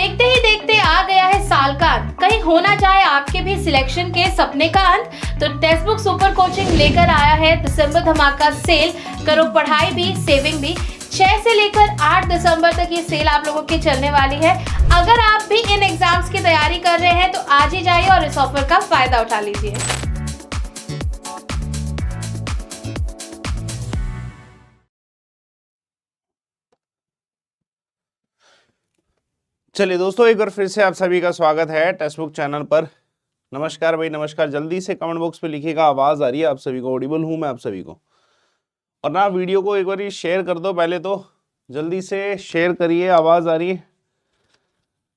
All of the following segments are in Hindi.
देखते ही देखते आ गया है साल का अंत। कहीं होना चाहे आपके भी सिलेक्शन के सपने का अंत, तो टेक्स्ट बुक सुपर कोचिंग लेकर आया है दिसंबर धमाका सेल। करो पढ़ाई भी सेविंग भी। 6 से लेकर 8 दिसंबर तक ये सेल आप लोगों की चलने वाली है। अगर आप भी इन एग्जाम्स की तैयारी कर रहे हैं तो आज ही जाइए और इस ऑफर का फायदा उठा लीजिए। चलिए दोस्तों, एक बार फिर से आप सभी का स्वागत है टेक्स्ट बुक चैनल पर। नमस्कार भाई, नमस्कार। जल्दी से कमेंट बॉक्स पे लिखिएगा आवाज आ रही है आप सभी को, ऑडिबल हूं मैं आप सभी को। और ना वीडियो को एक बार शेयर कर दो, पहले तो जल्दी से शेयर करिए। आवाज आ रही है।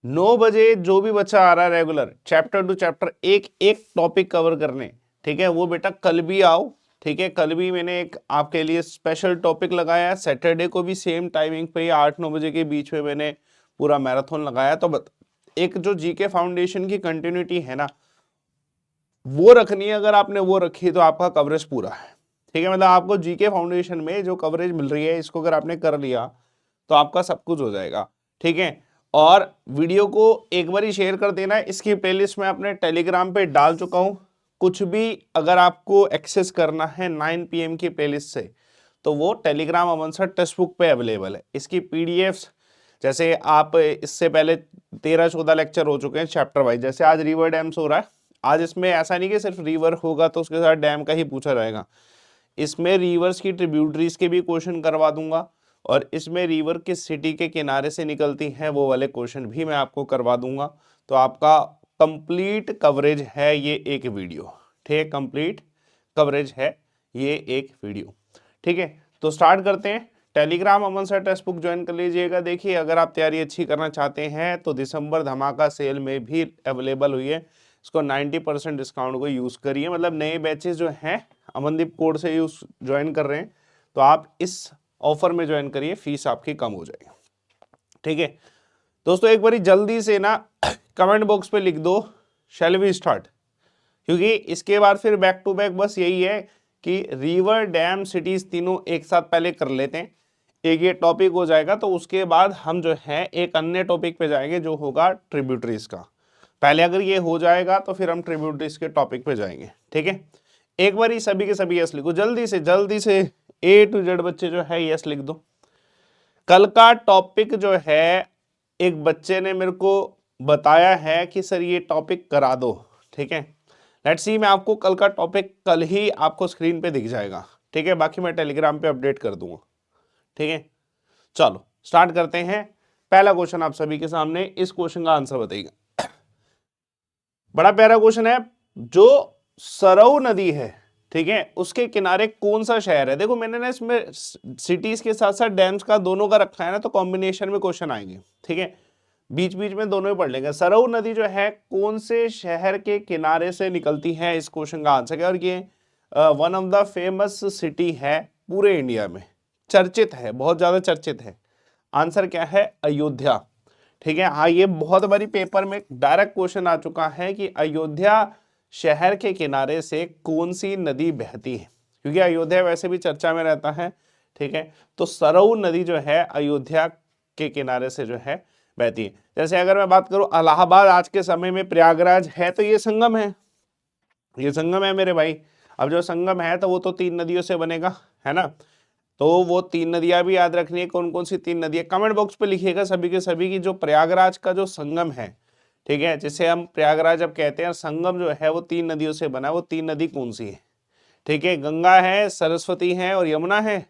9 बजे जो भी बच्चा आ रहा है रेगुलर चैप्टर टू चैप्टर एक एक टॉपिक कवर करने, ठीक है, वो बेटा कल भी आओ। ठीक है, कल भी मैंने एक आपके लिए स्पेशल टॉपिक लगाया है। सैटरडे को भी सेम टाइमिंग पे 8-9 बजे के बीच में मैंने पूरा मैराथन लगाया। तो एक जो जीके फाउंडेशन की कंटिन्यूटी है ना, वो रखनी है। अगर आपने वो रखी तो आपका कवरेज पूरा है। ठीक है, मतलब आपको जीके फाउंडेशन में जो कवरेज मिल रही है, इसको अगर आपने कर लिया तो आपका सब कुछ हो जाएगा। ठीक है, और वीडियो को एक बार ही शेयर कर देना है। इसकी प्लेलिस्ट मैं अपने टेलीग्राम पे डाल चुका हूं। कुछ भी अगर आपको एक्सेस करना है 9 PM की प्लेलिस्ट से, तो वो टेलीग्राम अमन सर टेक्स्ट बुक पे अवेलेबल है। इसकी पीडीएफ्स, जैसे आप इससे पहले 13-14 लेक्चर हो चुके हैं चैप्टर वाइज। जैसे आज रिवर डैम्स हो रहा है, आज इसमें ऐसा नहीं कि सिर्फ रिवर होगा तो उसके साथ डैम का ही पूछा जाएगा। इसमें रिवर्स की ट्रिब्यूटरीज के भी क्वेश्चन करवा दूंगा, और इसमें रिवर किस सिटी के किनारे से निकलती हैं वो वाले क्वेश्चन भी मैं आपको करवा दूंगा। तो आपका कंप्लीट कवरेज है ये एक वीडियो। ठीक है, कंप्लीट कवरेज है ये एक वीडियो। ठीक है, तो स्टार्ट करते हैं। टेलीग्राम अमन सर टेक्स्ट बुक ज्वाइन कर लीजिएगा। देखिए, अगर आप तैयारी अच्छी करना चाहते हैं तो दिसंबर धमाका सेल में भी अवेलेबल हुई है। इसको 90% डिस्काउंट को यूज करिए। मतलब नए बैचेस जो हैं अमनदीप कोड से यूज ज्वाइन कर रहे हैं, तो आप इस ऑफर में ज्वाइन करिए, फीस आपकी कम हो जाएगी। ठीक है दोस्तों, एक बारी जल्दी से ना कमेंट बॉक्स पे लिख दो शैल वी स्टार्ट, क्योंकि इसके बाद फिर बैक टू बैक बस यही है कि रिवर डैम सिटीज तीनों एक साथ पहले कर लेते हैं। एक ये टॉपिक हो जाएगा, तो उसके बाद हम जो है एक अन्य टॉपिक पे जाएंगे जो होगा ट्रिब्यूटरीज का। पहले अगर ये हो जाएगा तो फिर हम ट्रिब्यूटरीज के टॉपिक पे जाएंगे। ठीक है, एक बार ही सभी के सभी यस लिखो जल्दी से A to Z बच्चे जो है यस लिख दो। कल का टॉपिक जो है एक बच्चे ने मेरे को बताया है कि सर ये टॉपिक करा दो। ठीक है, लेट्स सी, मैं आपको कल का टॉपिक कल ही आपको स्क्रीन पे दिख जाएगा। ठीक है, बाकी मैं टेलीग्राम पे अपडेट कर दूंगा। ठीक है, चलो स्टार्ट करते हैं। पहला क्वेश्चन आप सभी के सामने, इस क्वेश्चन का आंसर बताइएगा। बड़ा प्यारा क्वेश्चन है। जो सरऊ नदी है, ठीक है, उसके किनारे कौन सा शहर है? देखो, मैंने ना इसमें सिटीज के साथ साथ डैम्स का दोनों का रखा है ना, तो कॉम्बिनेशन में क्वेश्चन आएंगे। ठीक है, बीच बीच में दोनों ही पढ़ लेंगे। सरऊ नदी जो है कौन से शहर के किनारे से निकलती है, इस क्वेश्चन का आंसर है। और ये one of the famous city है पूरे इंडिया में, चर्चित है, बहुत ज्यादा चर्चित है। आंसर क्या है? अयोध्या। ठीक है, हाँ, ये बहुत बारी पेपर में डायरेक्ट क्वेश्चन आ चुका है कि अयोध्या शहर के किनारे से कौन सी नदी बहती है, क्योंकि अयोध्या वैसे भी चर्चा में रहता है। ठीक है, तो सरऊ नदी जो है अयोध्या के किनारे से जो है बहती है। जैसे अगर मैं बात करूं इलाहाबाद आज के समय में प्रयागराज है, तो ये संगम है, ये संगम है मेरे भाई। अब जो संगम है तो वो तो 3 नदियों से बनेगा, है ना। तो वो 3 नदियां भी याद रखनी है। कौन कौन सी 3 नदियां? कमेंट बॉक्स पे लिखिएगा सभी के सभी की जो प्रयागराज का जो संगम है, ठीक है, जिसे हम प्रयागराज अब कहते हैं, संगम जो है वो 3 नदियों से बना है। वो 3 नदी कौन सी है? ठीक है, गंगा है, सरस्वती है और यमुना है।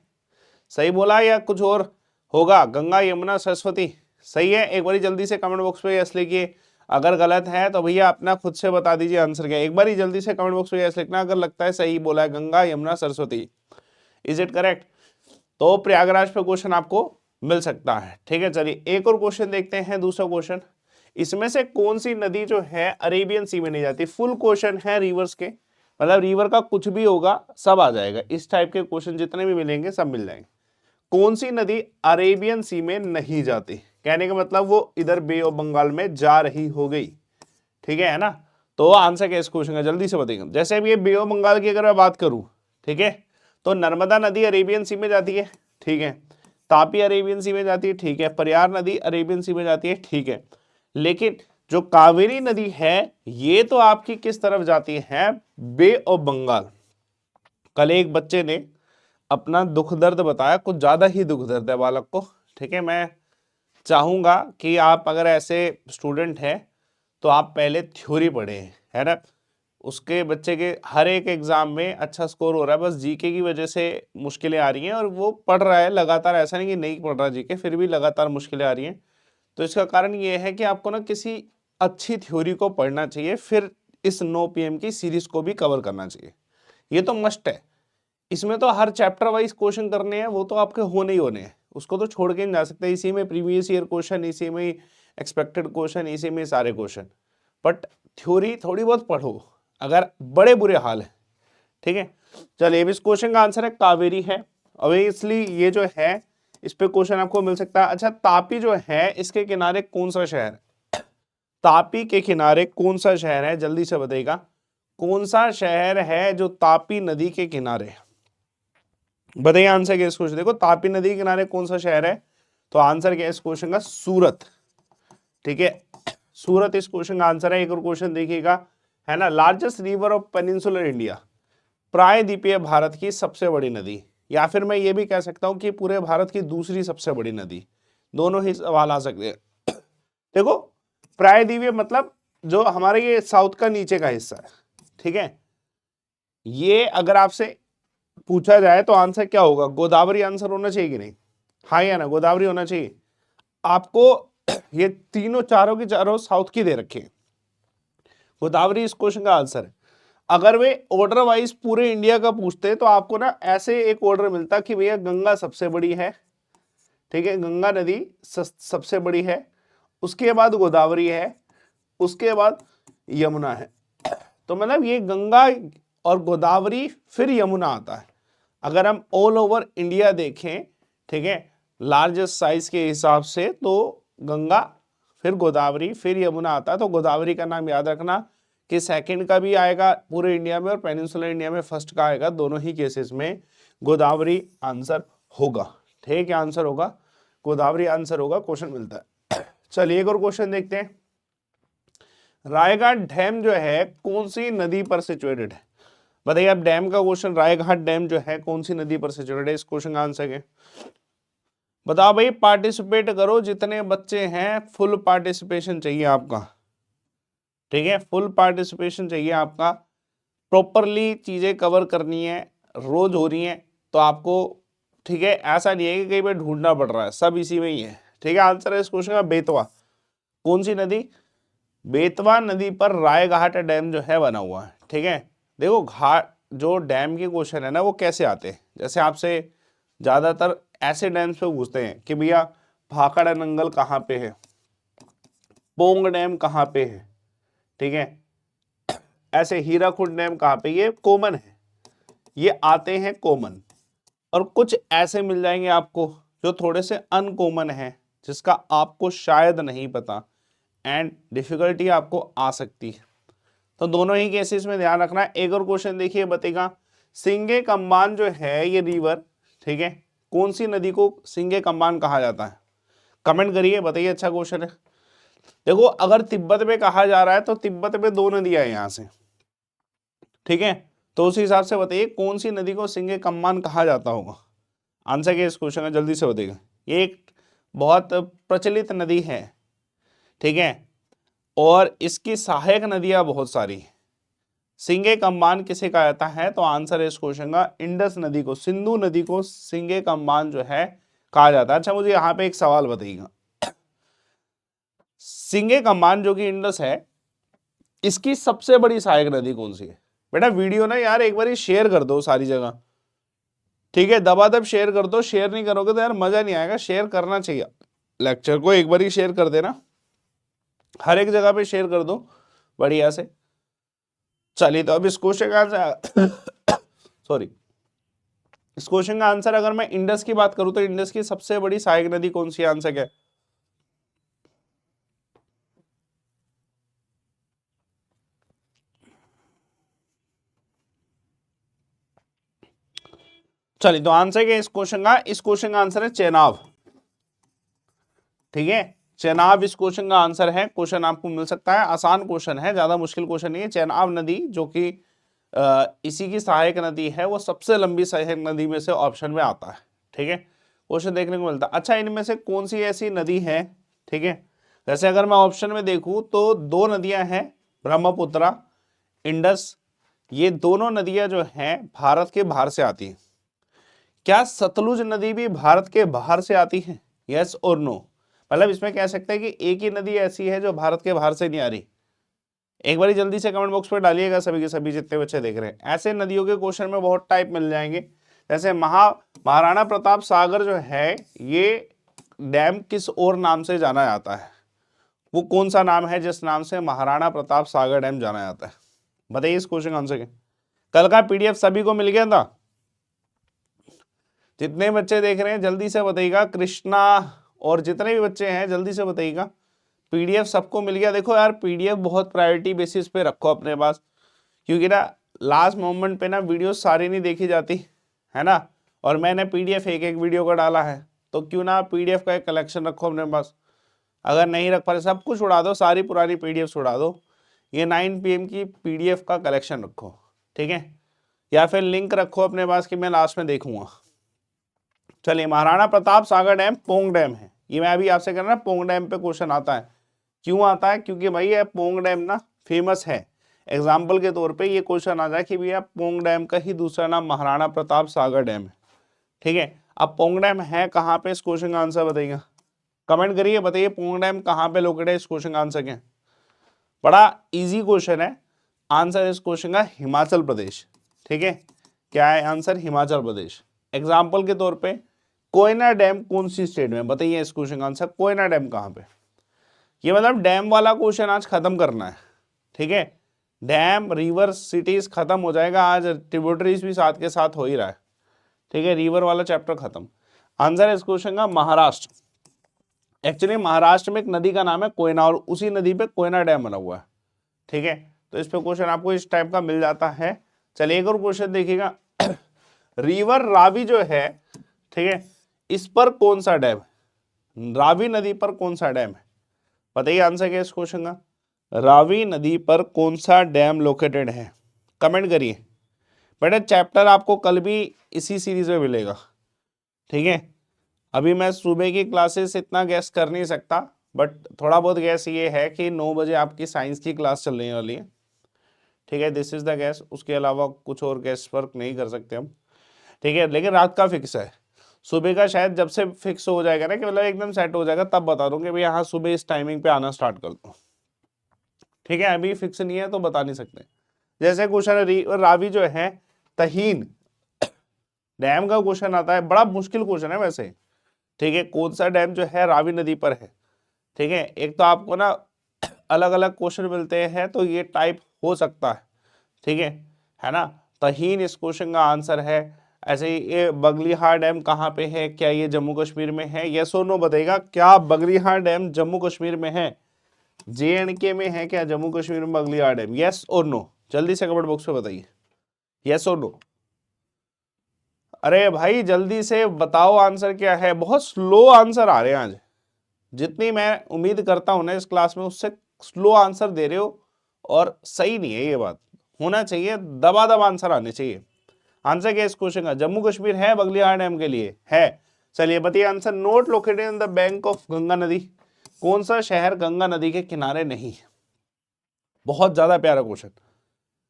सही बोला या कुछ और होगा? गंगा, यमुना, सरस्वती सही है? एक बार जल्दी से कमेंट बॉक्स पे यस लिखिए। अगर गलत है तो भैया अपना खुद से बता दीजिए आंसर क्या है। एक बार ही जल्दी से कमेंट बॉक्स पे यस लिखना अगर लगता है सही बोला है, Ganga, Yamuna, Saraswati. Is it correct? तो प्रयागराज पे क्वेश्चन आपको मिल सकता है। ठीक है, चलिए एक और क्वेश्चन देखते हैं। दूसरा क्वेश्चन, इसमें से कौन सी नदी जो है अरेबियन सी में नहीं जाती? फुल क्वेश्चन है रिवर्स के, मतलब रिवर का कुछ भी होगा सब आ जाएगा। इस टाइप के क्वेश्चन जितने भी मिलेंगे सब मिल जाएंगे। कौन सी नदी अरेबियन सी में नहीं जाती? कहने का मतलब वो इधर बे ऑफ बंगाल में जा रही हो गई। ठीक है ना। तो आंसर क्या इस क्वेश्चन का जल्दी से बताइएगा। जैसे अब ये बे ऑफ बंगाल की अगर मैं बात करूं, ठीक है, तो नर्मदा नदी अरेबियन सी में जाती है, ठीक है, तापी अरेबियन सी में जाती है, ठीक है, प्रयार नदी अरेबियन सी में जाती है, ठीक है, लेकिन जो कावेरी नदी है ये तो आपकी किस तरफ जाती है, बे ऑफ बंगाल। कल एक बच्चे ने अपना दुख दर्द बताया, कुछ ज्यादा ही दुख दर्द है बालक को, ठीक है। मैं चाहूंगा कि आप अगर ऐसे स्टूडेंट हैं तो आप पहले थ्योरी पढ़ें, है ना। उसके बच्चे के हर एक एग्जाम में अच्छा स्कोर हो रहा है, बस जीके की वजह से मुश्किलें आ रही हैं, और वो पढ़ रहा है लगातार, ऐसा नहीं कि नहीं पढ़ रहा जीके, फिर भी लगातार मुश्किलें आ रही हैं। तो इसका कारण ये है कि आपको ना किसी अच्छी थ्योरी को पढ़ना चाहिए, फिर इस 9 PM की सीरीज को भी कवर करना चाहिए, ये तो मस्ट है। इसमें तो हर चैप्टर वाइज क्वेश्चन करने हैं, वो तो आपके होने ही होने हैं, उसको तो छोड़ के नहीं जा सकते। इसी में प्रीवियस ईयर क्वेश्चन, इसी में एक्सपेक्टेड क्वेश्चन, इसी में सारे क्वेश्चन, बट थ्योरी थोड़ी बहुत पढ़ो अगर बड़े बुरे हाल है, ठीक है। चलिए अब इस क्वेश्चन का आंसर है कावेरी है, ऑब्वियसली ये जो है इस पे क्वेश्चन आपको मिल सकता है। अच्छा, तापी जो है इसके किनारे कौन सा शहर है, तापी के किनारे कौन सा शहर है, जल्दी से बताइएगा कौन सा शहर है जो तापी नदी के किनारे, बताइए आंसर क्या इस क्वेश्चन। देखो तापी नदी के किनारे कौन सा शहर है, तो आंसर क्या है इस क्वेश्चन का, सूरत, ठीक है। सूरत इस क्वेश्चन का आंसर है। एक और क्वेश्चन देखिएगा, है ना, largest river of peninsular India, प्रायद्वीपीय भारत की सबसे बड़ी नदी, या फिर मैं ये भी कह सकता हूं कि पूरे भारत की दूसरी सबसे बड़ी नदी, दोनों ही सवाल आ सकते हैं। देखो प्रायद्वीपीय मतलब जो हमारे ये साउथ का नीचे का हिस्सा है, ठीक है। ये अगर आपसे पूछा जाए तो आंसर क्या होगा, गोदावरी आंसर होना चाहिए कि नहीं, हाँ या ना, गोदावरी होना चाहिए। आपको ये तीनों चारों की चारों साउथ की दे रखे हैं, गोदावरी इस क्वेश्चन का आंसर है। अगर वे ऑर्डर वाइज पूरे इंडिया का पूछते तो आपको ना ऐसे एक ऑर्डर मिलता कि भैया गंगा सबसे बड़ी है, ठीक है, गंगा नदी सबसे बड़ी है, उसके बाद गोदावरी है, उसके बाद यमुना है। तो मतलब ये गंगा और गोदावरी फिर यमुना आता है। अगर हम ऑल ओवर इंडिया देखें, ठीक है, लार्जेस्ट साइज के हिसाब से, तो गंगा फिर गोदावरी फिर यमुना आता है। तो गोदावरी का नाम याद रखना कि सेकंड का भी आएगा पूरे इंडिया में और पेनिनसुलर इंडिया में फर्स्ट का आएगा, दोनों ही केसेस में गोदावरी आंसर होगा, ठीक है, आंसर होगा गोदावरी, आंसर होगा, क्वेश्चन मिलता है। चलिए एक और क्वेश्चन देखते हैं, रायगढ़ डैम जो है कौन सी नदी पर सिचुएटेड है, बताइए आप। डैम का क्वेश्चन, रायगढ़ डैम जो है कौन सी नदी पर सिचुएटेड है, इस क्वेश्चन का आंसर है, बताओ भाई, पार्टिसिपेट करो जितने बच्चे हैं, फुल पार्टिसिपेशन चाहिए आपका, ठीक है, फुल पार्टिसिपेशन चाहिए आपका, प्रॉपरली चीजें कवर करनी है, रोज हो रही है तो आपको, ठीक है, ऐसा नहीं है कि कहीं पे ढूंढना पड़ रहा है, सब इसी में ही है, ठीक है। आंसर है इस क्वेश्चन का बेतवा, कौन सी नदी, बेतवा नदी पर रायघाट डैम जो है बना हुआ है, ठीक है। देखो घाट जो डैम के क्वेश्चन है ना वो कैसे आते हैं, जैसे आपसे ज्यादातर ऐसे डैम्स पे पूछते हैं कि भैया भाखड़ा नंगल कहाँ पे है, पोंग डैम कहाँ पे है, ठीक है, ऐसे हीराकुंड डैम कहाँ पे, ये कॉमन है, ये आते हैं कॉमन। और कुछ ऐसे मिल जाएंगे आपको जो थोड़े से अनकॉमन है, जिसका आपको शायद नहीं पता, एंड डिफिकल्टी आपको आ सकती है। तो दोनों ही केसेस में ध्यान रखना है। एक और क्वेश्चन देखिए, बताएगा सिंगे कम्बान जो है ये रिवर, ठीक है, कौन सी नदी को सिंगे कम्बान कहा जाता है, कमेंट करिए, बताइए, अच्छा क्वेश्चन है। देखो अगर तिब्बत में कहा जा रहा है तो तिब्बत में 2 नदियां हैं यहाँ से, ठीक है, तो उस हिसाब से बताइए कौन सी नदी को सिंगे कम्बान कहा जाता होगा, आंसर क्या इस क्वेश्चन का, जल्दी से बताइएगा। ये एक बहुत प्रचलित नदी है, ठीक है, और इसकी सहायक नदियां बहुत सारी हैं। सिंगे कम्बान किसे कहा जाता है, तो आंसर है इस क्वेश्चन का इंडस नदी को, सिंधु नदी को सिंगे कम्बान जो है कहा जाता है। अच्छा मुझे यहाँ पे एक सवाल बताइएगा, सिंगे कम्बान जो कि इंडस है, इसकी सबसे बड़ी सहायक नदी कौन सी है, बेटा वीडियो ना यार एक बार ही शेयर कर दो सारी जगह, ठीक है, दबादब शेयर कर दो, शेयर नहीं करोगे तो यार मजा नहीं आएगा, शेयर करना चाहिए, लेक्चर को एक बार ही शेयर कर देना, हर एक जगह पे शेयर कर दो बढ़िया से। चलिए तो अब इस क्वेश्चन का आंसर सॉरी, इस क्वेश्चन का आंसर अगर मैं इंडस की बात करूं तो इंडस की सबसे बड़ी सहायक नदी कौन सी, आंसर क्या है, चलिए तो आंसर क्या है इस क्वेश्चन का, इस क्वेश्चन का आंसर है चेनाब, ठीक है, चेनाब इस क्वेश्चन का आंसर है। क्वेश्चन आपको मिल सकता है, आसान क्वेश्चन है, ज्यादा मुश्किल क्वेश्चन नहीं है। चेनाब नदी जो कि इसी की सहायक नदी है, वो सबसे लंबी सहायक नदी में से ऑप्शन में आता है। ठीक है, क्वेश्चन देखने को मिलता है। अच्छा, इनमें से कौन सी ऐसी नदी है, ठीक है, जैसे अगर मैं ऑप्शन में देखूं तो दो नदियां हैं, ब्रह्मपुत्रा, इंडस, ये दोनों नदियां जो हैं भारत के बाहर से आती हैं। क्या सतलुज नदी भी भारत के बाहर से आती है? यस और नो। मतलब इसमें कह सकते हैं कि एक ही नदी ऐसी है जो भारत के बाहर से नहीं आ रही। एक बार जल्दी से कमेंट बॉक्स पर डालिएगा सभी के सभी जितने बच्चे देख रहे हैं। ऐसे नदियों के क्वेश्चन में बहुत टाइप मिल जाएंगे। जैसे महाराणा प्रताप सागर जो है, ये डैम किस और नाम से जाना जाता है? वो कौन सा नाम है जिस नाम से महाराणा प्रताप सागर डैम जाना जाता है? बताइए इस क्वेश्चन का आंसर। कल का पीडीएफ सभी को मिल गया था? जितने बच्चे देख रहे हैं जल्दी से बताइएगा। कृष्णा और जितने भी बच्चे हैं जल्दी से बताइएगा। पीडीएफ सबको मिल गया? देखो यार, पीडीएफ बहुत प्रायोरिटी बेसिस पे रखो अपने पास, क्योंकि ना लास्ट मोमेंट पे ना वीडियो सारी नहीं देखी जाती है ना, और मैंने पीडीएफ एक एक वीडियो का डाला है, तो क्यों ना पीडीएफ का एक कलेक्शन रखो अपने पास। अगर नहीं रख पा रहे, सब कुछ उड़ा दो, सारी पुरानी पीडीएफ उड़ा दो, ये 9 PM की पीडीएफ का कलेक्शन रखो, ठीक है, या फिर लिंक रखो अपने पास कि मैं लास्ट में देखूंगा। चलिए, महाराणा प्रताप सागर डैम पोंग डैम है, ये मैं अभी आपसे कह रहा ना, पोंग डैम पे क्वेश्चन आता है। क्यों आता है? क्योंकि भाई ये पोंग डैम ना फेमस है। एग्जाम्पल के तौर पे ये क्वेश्चन आ जाए कि भैया पोंग डैम का ही दूसरा नाम महाराणा प्रताप सागर डैम है। ठीक है, अब पोंग डैम है कहाँ पे, इस क्वेश्चन का आंसर बताइएगा, कमेंट करिए, बताइए पोंग डैम कहाँ पे लोकेटेड है, इस क्वेश्चन का आंसर क्या है। बड़ा इजी क्वेश्चन है। आंसर इस क्वेश्चन का हिमाचल प्रदेश। ठीक है, क्या है आंसर? हिमाचल प्रदेश। एग्जाम्पल के तौर पे कोयना डैम कौन सी स्टेट में, बताइए इस क्वेश्चन का आंसर। कोयना डैम कहाँ पे? ये मतलब डैम वाला क्वेश्चन आज खत्म करना है। ठीक है, डैम, रिवर, सिटीज खत्म हो जाएगा आज, ट्रिब्यूटरीज भी साथ के साथ हो ही रहा है। ठीक है, रिवर वाला चैप्टर खत्म। आंसर है इस क्वेश्चन का महाराष्ट्र। एक्चुअली महाराष्ट्र में एक नदी का नाम है कोयना, और उसी नदी पे कोयना डैम बना हुआ है। ठीक है, तो इस पे क्वेश्चन आपको इस टाइप का मिल जाता है। चलिए एक और क्वेश्चन देखिएगा। रिवर रावी जो है, ठीक है, इस पर कौन सा डैम है? रावी नदी पर कौन सा डैम है? बताइए आंसर क्या है इस क्वेश्चन का। रावी नदी पर कौन सा डैम लोकेटेड है? कमेंट करिए। बेटा चैप्टर आपको कल भी इसी सीरीज में मिलेगा। ठीक है, अभी मैं सुबह की क्लासेस इतना गैस कर नहीं सकता, बट थोड़ा बहुत गैस ये है कि 9 बजे आपकी साइंस की क्लास चलने वाली है। ठीक है, दिस इज द गैस, उसके अलावा कुछ और गैस वर्क नहीं कर सकते हम। ठीक है, लेकिन रात का फिक्स है। सुबह का शायद जब से फिक्स हो जाएगा ना, कि मतलब एकदम सेट हो जाएगा, तब बता दूंगे भैया हाँ सुबह इस टाइमिंग पे आना स्टार्ट कर दो। ठीक है, अभी फिक्स नहीं है तो बता नहीं सकते। जैसे क्वेश्चन रावी जो है तहीन डैम का क्वेश्चन आता है, बड़ा मुश्किल क्वेश्चन है वैसे। ठीक है, कौन सा डैम जो है रावी नदी पर है। ठीक है, एक तो आपको ना अलग अलग क्वेश्चन मिलते हैं, तो ये टाइप हो सकता है। ठीक है ना, तहीन इस क्वेश्चन का आंसर है। ऐसे ही ये बगलिहार डैम कहाँ पे है, क्या ये जम्मू कश्मीर में है? यस और नो बताइएगा। क्या बगलिहार डैम जम्मू कश्मीर में है? JNK में है क्या जम्मू कश्मीर में बगलिहार डैम? यस और नो, जल्दी से कमेंट बॉक्स में बताइए, यस और नो। अरे भाई जल्दी से बताओ आंसर क्या है। बहुत स्लो आंसर आ रहे हैं आज, जितनी मैं उम्मीद करता हूं ना इस क्लास में, उससे स्लो आंसर दे रहे हो, और सही नहीं है ये बात। होना चाहिए दबा दबा आंसर आने चाहिए। आंसर क्या है इस क्वेश्चन का? जम्मू कश्मीर है बगलिहार डैम के लिए? है। चलिए बताइए answer. Note located in the bank of Ganga नदी। कौन सा शहर गंगा नदी के किनारे नहीं है? बहुत ज्यादा प्यारा क्वेश्चन।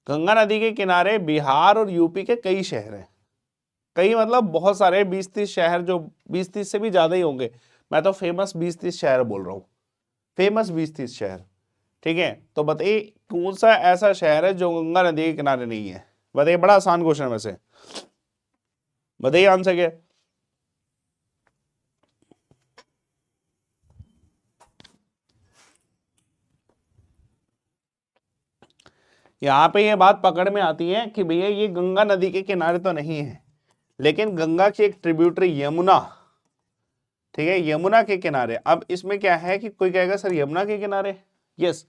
गंगा नदी के किनारे बिहार और यूपी के कई शहर हैं। कई मतलब बहुत सारे, 20-30 शहर, जो 20-30 से भी ज्यादा ही होंगे। मैं तो फेमस 20-30 शहर बोल रहा हूँ, फेमस 20-30 शहर। ठीक है, तो बताइए कौन सा ऐसा शहर है जो गंगा नदी के किनारे नहीं है? बताइए, बड़ा आसान क्वेश्चन वैसे, बताइए आंसर क्या है? यहाँ पे ये बात पकड़ में आती है कि भैया ये गंगा नदी के किनारे तो नहीं है, लेकिन गंगा की एक ट्रिब्यूटरी यमुना, ठीक है, यमुना के किनारे। अब इसमें क्या है कि कोई कहेगा सर यमुना के किनारे, यस,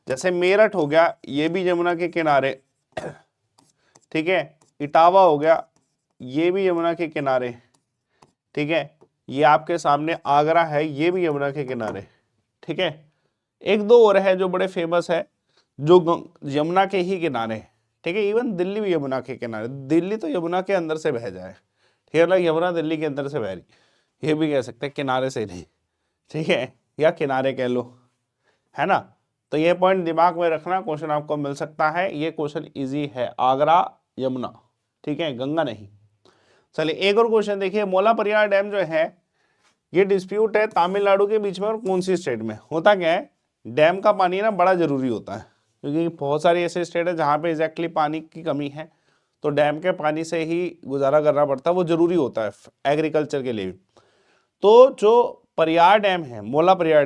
जैसे मेरठ हो गया, ये भी यमुना के किनारे। ठीक है, इटावा हो गया, ये भी यमुना के किनारे। ठीक है, ये आपके सामने आगरा है, ये भी यमुना के किनारे। ठीक है। एक दो और है जो बड़े फेमस है, जो यमुना के ही किनारे, ठीक है। इवन दिल्ली भी यमुना के किनारे, दिल्ली तो यमुना के अंदर से बह जाए, ठीक है ना, यमुना दिल्ली के अंदर से बह रही, ये भी कह सकते हैं, किनारे से नहीं, ठीक है, या किनारे कह लो, है ना। तो ये पॉइंट दिमाग में रखना, क्वेश्चन आपको मिल सकता है, ये क्वेश्चन इजी है, आगरा यमुना, ठीक है, गंगा नहीं। चलिए एक और क्वेश्चन देखिए, मोलापरियार डैम जो है ये डिस्प्यूट है तमिलनाडु के बीच में और कौन सी स्टेट में। होता क्या है, डैम का पानी ना बड़ा जरूरी होता है, क्योंकि बहुत सारी ऐसे स्टेट है जहाँ पे एग्जैक्टली पानी की कमी है, तो डैम के पानी से ही गुजारा करना पड़ता है, वो जरूरी होता है एग्रीकल्चर के लिए भी। तो जो परियार डैम है, मोला परियार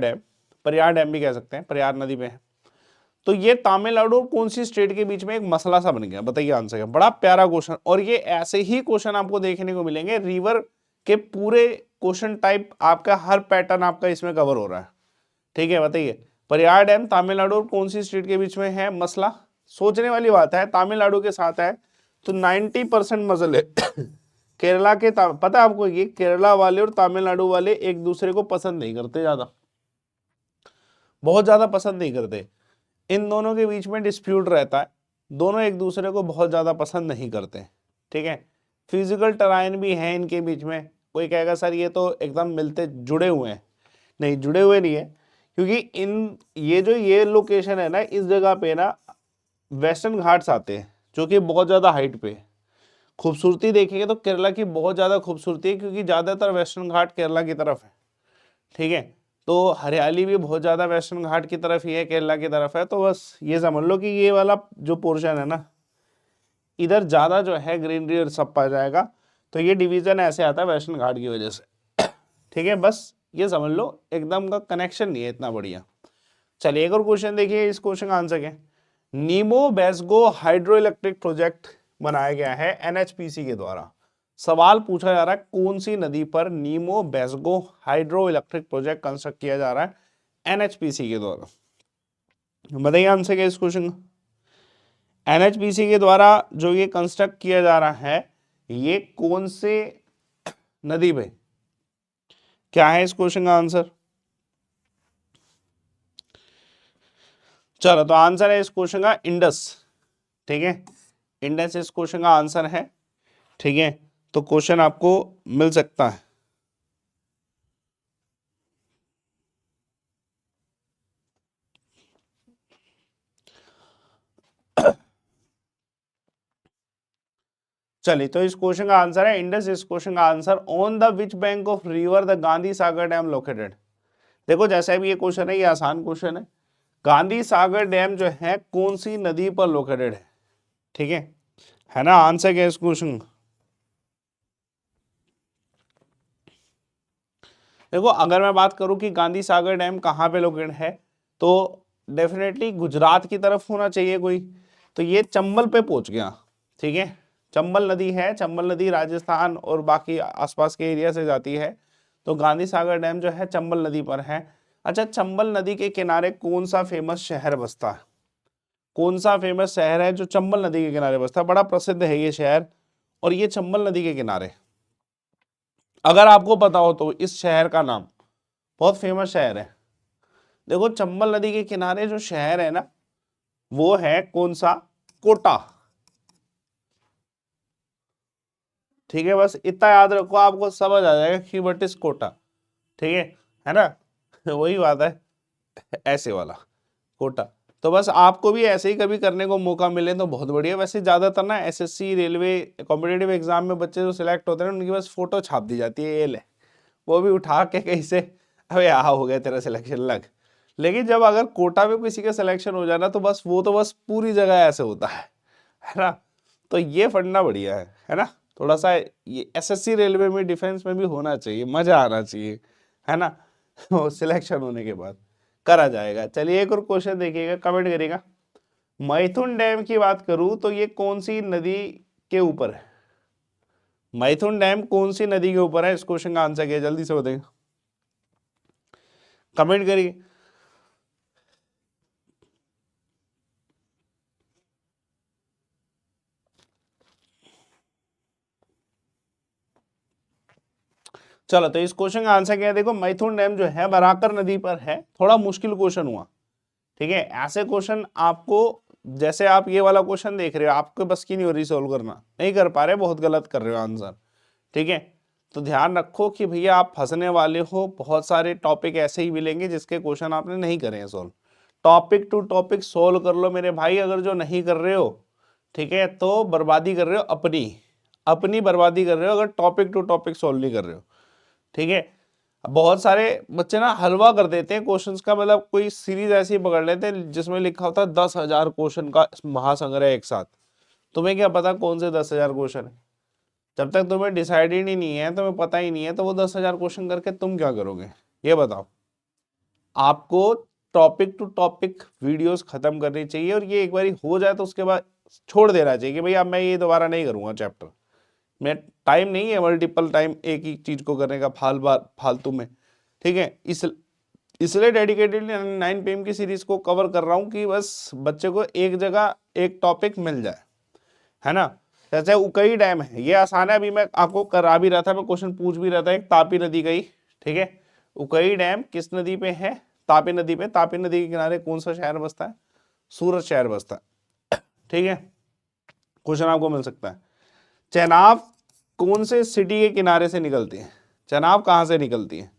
डैम भी कह सकते हैं, परियार नदी में है, तो ये तमिलनाडु और कौन सी स्टेट के बीच में एक मसला सा बन गया, बताइए आंसर क्या। बड़ा प्यारा क्वेश्चन, और ये ऐसे ही क्वेश्चन आपको देखने को मिलेंगे, रिवर के पूरे क्वेश्चन टाइप आपका, हर पैटर्न आपका इसमें कवर हो रहा है, ठीक है। बताइए, परियार डैम तमिलनाडु और कौन सी स्टेट के बीच में है मसला। सोचने वाली बात है, तमिलनाडु के साथ है तो 90% मसले केरला के, पता है आपको, ये केरला वाले और तमिलनाडु वाले एक दूसरे को पसंद नहीं करते, ज्यादा, बहुत ज्यादा पसंद नहीं करते, इन दोनों के बीच में डिस्प्यूट रहता है, दोनों एक दूसरे को बहुत ज्यादा पसंद नहीं करते, ठीक है। फिजिकल टराइन भी है इनके बीच में, कोई कहेगा सर ये तो एकदम मिलते जुड़े हुए हैं, नहीं जुड़े हुए नहीं है, क्योंकि इन ये लोकेशन है ना, इस जगह पे ना वेस्टर्न घाट्स आते हैं, जो कि बहुत ज्यादा हाइट पे है। खूबसूरती देखेंगे तो केरला की बहुत ज्यादा खूबसूरती है, क्योंकि ज्यादातर वेस्टर्न घाट केरला की तरफ है, ठीक है। तो हरियाली भी बहुत ज्यादा वेस्टर्न घाट की तरफ ही है, केरला की तरफ है, तो बस ये समझ लो कि ये वाला जो पोर्शन है ना, इधर ज्यादा जो है ग्रीनरी और सब पा जाएगा, तो ये डिवीजन ऐसे आता है वेस्टर्न घाट की वजह से, ठीक है। बस ये समझ लो, एकदम का कनेक्शन नहीं है इतना बढ़िया। चलिए एक और क्वेश्चन देखिए, इस क्वेश्चन का आंसर क्या है। नीमो बेस्गो हाइड्रो इलेक्ट्रिक प्रोजेक्ट बनाया गया है एनएचपीसी के द्वारा। सवाल पूछा जा रहा है कौन सी नदी पर नीमो बेस्गो हाइड्रो इलेक्ट्रिक प्रोजेक्ट कंस्ट्रक्ट किया जा रहा है एनएचपीसी के द्वारा। बताइए आंसर क्या इस क्वेश्चन का। एनएचपीसी के द्वारा जो ये कंस्ट्रक्ट किया जा रहा है, ये कौन से नदी पे, क्या है इस क्वेश्चन का आंसर। चलो तो आंसर है इस क्वेश्चन का इंडस, ठीक है, इंडस इस क्वेश्चन का आंसर है, ठीक है। तो क्वेश्चन आपको मिल सकता है। चलिए तो इस क्वेश्चन का आंसर है इंडस, इस क्वेश्चन का answer on the which bank of river the Gandhi Sagar dam located. देखो जैसे भी ये क्वेश्चन है, ये आसान क्वेश्चन है, गांधी सागर डैम जो है कौन सी नदी पर लोकेटेड है, ठीक है ना। आंसर क्या है इस क्वेश्चन। देखो अगर मैं बात करूं कि गांधी सागर डैम कहाँ पे लोकेटेड है, तो डेफिनेटली गुजरात की तरफ होना चाहिए कोई, तो ये चंबल पे पहुंच गया, ठीक है। चंबल नदी है, चंबल नदी राजस्थान और बाकी आसपास के एरिया से जाती है, तो गांधी सागर डैम जो है चंबल नदी पर है। अच्छा, चंबल नदी के किनारे कौन सा फेमस शहर बसता है, कौन सा फेमस शहर है जो चंबल नदी के किनारे बसता है, बड़ा प्रसिद्ध है ये शहर, और ये चंबल नदी के किनारे, अगर आपको पता हो तो इस शहर का नाम, बहुत फेमस शहर है। देखो चंबल नदी के किनारे जो शहर है ना, वो है कौन सा, कोटा, ठीक है। बस इतना याद रखो, आपको समझ आ जाएगा कि व्हाट इज कोटा, ठीक है ना वही बात है, ऐसे वाला कोटा। तो बस आपको भी ऐसे ही कभी करने को मौका मिले तो बहुत बढ़िया। वैसे ज्यादातर ना एसएससी रेलवे कॉम्पिटेटिव एग्जाम में बच्चे जो सिलेक्ट होते हैं उनकी बस फोटो छाप दी जाती है, ये ले, वो भी उठा के कहीं से, अबे हो गया तेरा सिलेक्शन लग। लेकिन जब अगर कोटा में किसी का सिलेक्शन हो जाना, तो बस वो तो बस पूरी जगह ऐसे होता है ना। तो ये फंडा बढ़िया है ना। थोड़ा सा ये एसएससी रेलवे में डिफेंस में भी होना चाहिए, मजा आना चाहिए, है ना सिलेक्शन होने के बाद करा जाएगा। चलिए एक और क्वेश्चन देखिएगा, कमेंट करिएगा। मैथुन डैम की बात करूं तो ये कौन सी नदी के ऊपर है, मैथुन डैम कौन सी नदी के ऊपर है, इस क्वेश्चन का आंसर क्या है, जल्दी से बताइए, कमेंट करिए। चलो तो इस क्वेश्चन का आंसर क्या है, देखो मैथुन डैम जो है बराकर नदी पर है। थोड़ा मुश्किल क्वेश्चन हुआ, ठीक है। ऐसे क्वेश्चन आपको, जैसे आप ये वाला क्वेश्चन देख रहे हो, आपको बस की नहीं हो रही सोल्व करना, नहीं कर पा रहे, बहुत गलत कर रहे हो आंसर, ठीक है। तो ध्यान रखो कि भैया आप फंसने वाले हो। बहुत सारे टॉपिक ऐसे ही मिलेंगे जिसके क्वेश्चन आपने नहीं करे हैं solve. Topic to topic solve कर लो मेरे भाई। अगर जो नहीं कर रहे हो, ठीक है, तो बर्बादी कर रहे हो, अपनी अपनी बर्बादी कर रहे हो, अगर टॉपिक टू टॉपिक सोल्व नहीं कर रहे हो, ठीक है। बहुत सारे बच्चे ना हलवा कर देते हैं क्वेश्चंस का, मतलब कोई सीरीज ऐसी पकड़ लेते हैं जिसमें लिखा होता है 10,000 क्वेश्चन का महासंग्रह एक साथ। तुम्हें क्या पता कौन से 10,000 क्वेश्चन है? जब तक तुम्हें डिसाइडेड ही नहीं है, तुम्हें पता ही नहीं है, तो वो 10,000 क्वेश्चन करके तुम क्या करोगे, ये बताओ। आपको टॉपिक टू टॉपिक वीडियोस खत्म करनी चाहिए, और ये एक बार हो जाए तो उसके बाद छोड़ देना चाहिए कि भाई अब मैं ये दोबारा नहीं करूंगा चैप्टर। मैं टाइम नहीं है मल्टीपल टाइम एक ही चीज को करने का फालतू में, ठीक है। इसलिए डेडिकेटेड 9 PM की सीरीज को कवर कर रहा हूँ कि बस बच्चे को एक जगह एक टॉपिक मिल जाए, है ना। जैसे उकई डैम है, ये आसान है, अभी मैं आपको करा भी रहा था, मैं क्वेश्चन पूछ भी रहा था, एक तापी नदी का ही, ठीक है। उकई डैम किस नदी पे है? तापी नदी पे। तापी नदी के किनारे कौन सा शहर बसता है? सूरत शहर बसता है, ठीक है। क्वेश्चन आपको मिल सकता है। चेनाब कौन से सिटी के किनारे से निकलती है? चेनाब कहाँ से निकलती है?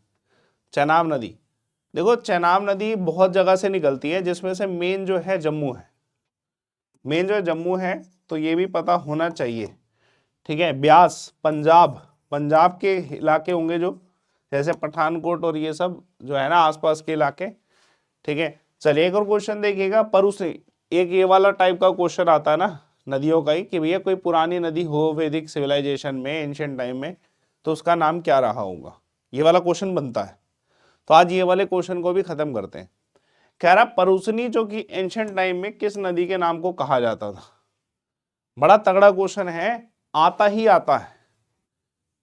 चेनाब नदी, देखो चेनाब नदी बहुत जगह से निकलती है, जिसमें से मेन जो है जम्मू है। मेन जो है जम्मू है, तो ये भी पता होना चाहिए, ठीक है। ब्यास पंजाब, पंजाब के इलाके होंगे जो, जैसे पठानकोट और ये सब जो है ना आसपास के इलाके, ठीक है। चलिए एक और क्वेश्चन देखिएगा। परुस्नी, एक ये वाला टाइप का क्वेश्चन आता है ना नदियों का ही, कि भैया कोई पुरानी नदी हो वैदिक सिविलाइजेशन में, एंशियंट टाइम में, तो उसका नाम क्या रहा होगा, ये वाला क्वेश्चन बनता है। तो आज ये वाले क्वेश्चन को भी खत्म करते हैं। कह रहा परुस्नी जो कि एंशियंट टाइम में किस नदी के नाम को कहा जाता था? बड़ा तगड़ा क्वेश्चन है, आता ही आता है,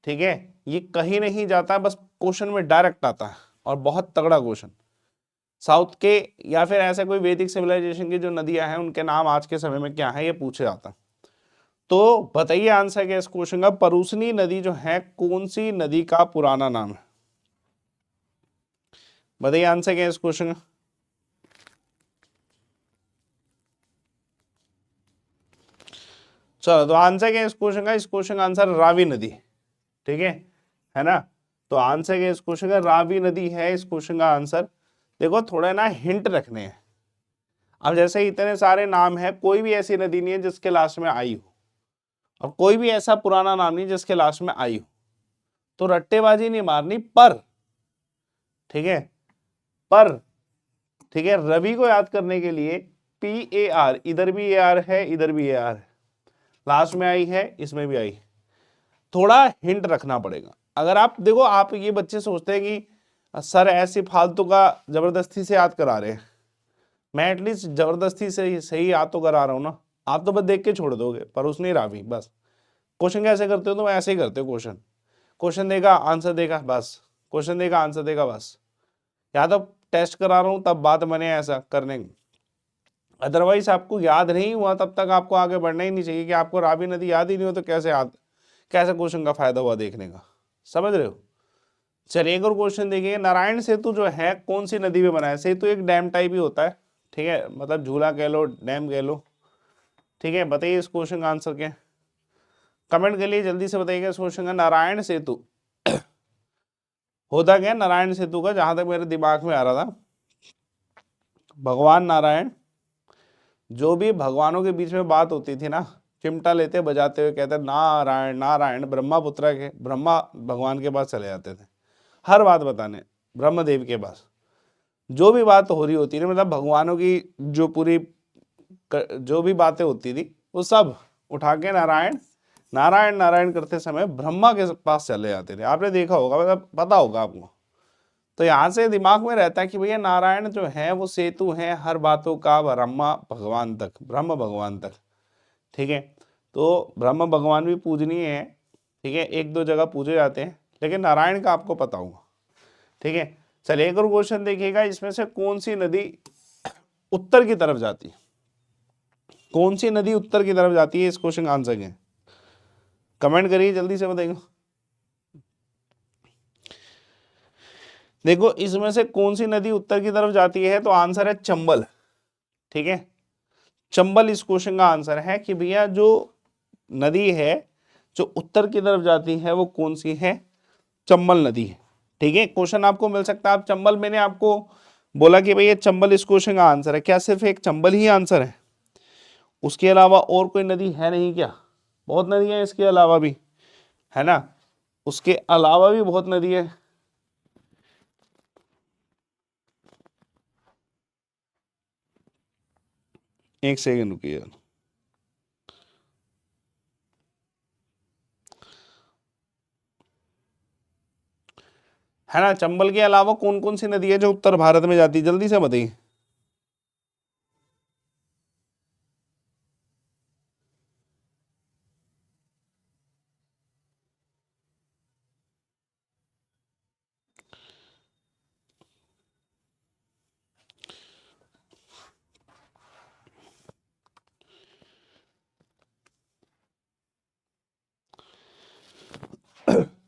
ठीक है। ये कहीं नहीं जाता है, बस क्वेश्चन में डायरेक्ट आता है, और बहुत तगड़ा क्वेश्चन। साउथ के या फिर ऐसे कोई वैदिक सिविलाइजेशन की जो नदियां हैं उनके नाम आज के समय में क्या है, ये पूछे जाता है। तो बताइए आंसर क्या इस क्वेश्चन का। परुस्नी नदी जो है कौन सी नदी का पुराना नाम है? बताइए आंसर क्या है इस क्वेश्चन का। चलो तो आंसर क्या है इस क्वेश्चन का। इस क्वेश्चन का आंसर रावी नदी, ठीक है ना। तो आंसर क्या है इस क्वेश्चन का, रावी नदी है इस क्वेश्चन का आंसर। देखो थोड़ा ना हिंट रखने हैं। अब जैसे इतने सारे नाम है, कोई भी ऐसी नदी नहीं है जिसके लास्ट में आई हो, और कोई भी ऐसा पुराना नाम नहीं जिसके लास्ट में आई हो। तो रट्टेबाजी नहीं मारनी, पर ठीक है, पर ठीक है, रवि को याद करने के लिए PAR, इधर भी AR है, इधर भी AR है, लास्ट में आई है, इसमें भी आई। थोड़ा हिंट रखना पड़ेगा। अगर आप देखो, आप ये बच्चे सोचते हैं कि सर ऐसी फालतू का जबरदस्ती से याद करा रहे हैं। मैं एटलीस्ट जबरदस्ती से सही याद तो करा रहा हूं ना, आप तो बस देख के छोड़ दोगे, पर उसने रावी बस। क्वेश्चन कैसे करते हो? तो ऐसे ही करते हो। क्वेश्चन देगा, आंसर देगा, बस। क्वेश्चन देगा, आंसर देगा, बस। या तो टेस्ट करा रहा हूं तब बात बने ऐसा करने की। अदरवाइज आपको याद नहीं हुआ तब तक आपको आगे बढ़ना ही नहीं चाहिए। कि आपको रावी नदी याद ही नहीं हो तो कैसे क्वेश्चन का फायदा हुआ देखने का, समझ रहे हो। चलिए एक और क्वेश्चन देखिए। नारायण सेतु जो है कौन सी नदी पे बना है? सेतु एक डैम टाइप ही होता है, ठीक है, मतलब झूला कह लो, डैम कह लो, ठीक है। बताइए इस क्वेश्चन का आंसर क्या है, कमेंट के लिए जल्दी से बताइएगा इस क्वेश्चन का। नारायण सेतु होता क्या नारायण सेतु का, जहां तक मेरे दिमाग में आ रहा था, भगवान नारायण, जो भी भगवानों के बीच में बात होती थी ना, चिमटा लेते बजाते हुए कहते नारायण नारायण, ब्रह्मापुत्र के ब्रह्मा भगवान के पास चले जाते थे हर बात बताने, ब्रह्मदेव के पास। जो भी बात हो रही होती थी, मतलब भगवानों की जो पूरी जो भी बातें होती थी, वो सब उठा के नारायण नारायण नारायण करते समय ब्रह्मा के पास चले जाते थे। आपने देखा होगा, मतलब पता होगा आपको। तो यहाँ से दिमाग में रहता है कि भैया नारायण जो है वो सेतु है हर बातों का, ब्रह्मा भगवान तक, ब्रह्म भगवान तक, ठीक है। तो ब्रह्म भगवान भी पूजनीय है, ठीक है, एक दो जगह पूजे जाते हैं, लेकिन नारायण का आपको पता होगा, ठीक है। चलिए एक और क्वेश्चन देखिएगा। इसमें से कौन सी नदी उत्तर की तरफ जाती है? कौन सी नदी उत्तर की तरफ जाती है? इस क्वेश्चन का आंसर क्या है, कमेंट करिए जल्दी से बताइए। देखो इसमें से कौन सी नदी उत्तर की तरफ जाती है, तो आंसर है चंबल। ठीक है, चंबल इस क्वेश्चन का आंसर है कि भैया जो नदी है जो उत्तर की तरफ जाती है वो कौन सी है, चंबल नदी है। ठीक है, क्वेश्चन आपको मिल सकता है। आप चंबल, मैंने आपको बोला कि भैया चंबल इस क्वेश्चन का आंसर है, क्या सिर्फ एक चंबल ही आंसर है? उसके अलावा और कोई नदी है नहीं क्या? बहुत नदियां हैं इसके अलावा भी, है ना, उसके अलावा भी बहुत नदी है। एक सेकंड रुकिए यार। है ना, चंबल के अलावा कौन कौन सी नदी है जो उत्तर भारत में जाती है, जल्दी से बताइए।